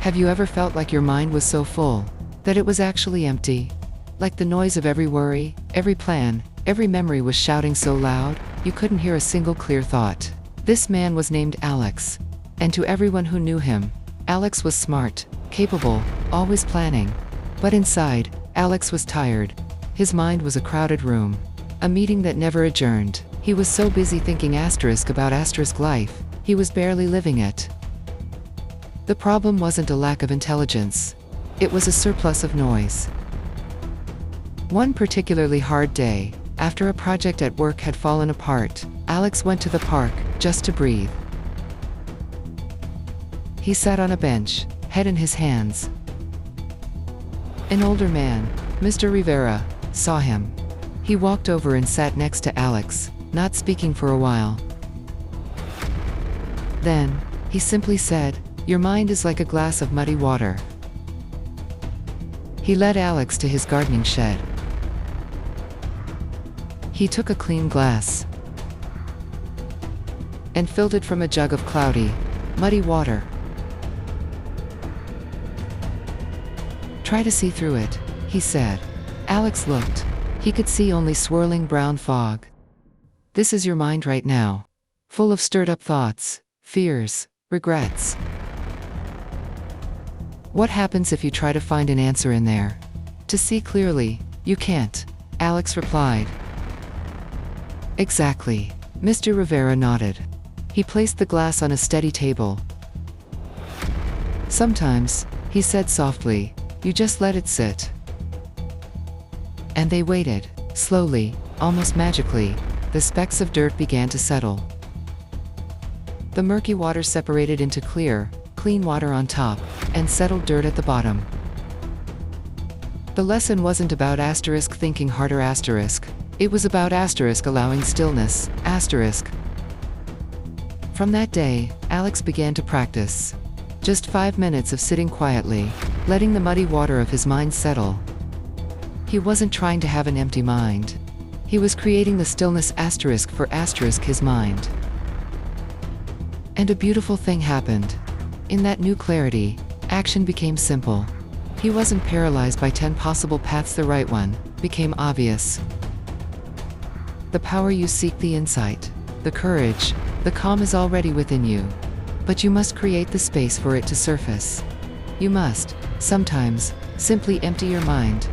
Have you ever felt like your mind was so full that it was actually empty? Like the noise of every worry, every plan, every memory was shouting so loud, you couldn't hear a single clear thought. This man was named Alex. And to everyone who knew him, Alex was smart, capable, always planning. But inside, Alex was tired. His mind was a crowded room. A meeting that never adjourned. He was so busy thinking about life, he was barely living it. The problem wasn't a lack of intelligence. It was a surplus of noise. One particularly hard day, after a project at work had fallen apart, Alex went to the park, just to breathe. He sat on a bench, head in his hands. An older man, Mr. Rivera, saw him. He walked over and sat next to Alex, not speaking for a while. Then, he simply said, "Your mind is like a glass of muddy water." He led Alex to his gardening shed. He took a clean glass and filled it from a jug of cloudy, muddy water. "Try to see through it," he said. Alex looked. He could see only swirling brown fog. "This is your mind right now. Full of stirred up thoughts, fears, regrets. What happens if you try to find an answer in there? To see clearly, you can't," Alex replied. "Exactly." Mr. Rivera nodded. He placed the glass on a steady table. "Sometimes," he said softly, "you just let it sit." And they waited. Slowly, almost magically, the specks of dirt began to settle. The murky water separated into clear, clean water on top, and settled dirt at the bottom. The lesson wasn't about thinking harder. It was about allowing stillness. From that day, Alex began to practice. Just 5 minutes of sitting quietly, letting the muddy water of his mind settle. He wasn't trying to have an empty mind. He was creating the stillness for his mind. And a beautiful thing happened. In that new clarity, action became simple. He wasn't paralyzed by 10 possible paths. The right one became obvious. The power you seek, the insight, the courage, the calm is already within you. But you must create the space for it to surface. You must, sometimes, simply empty your mind.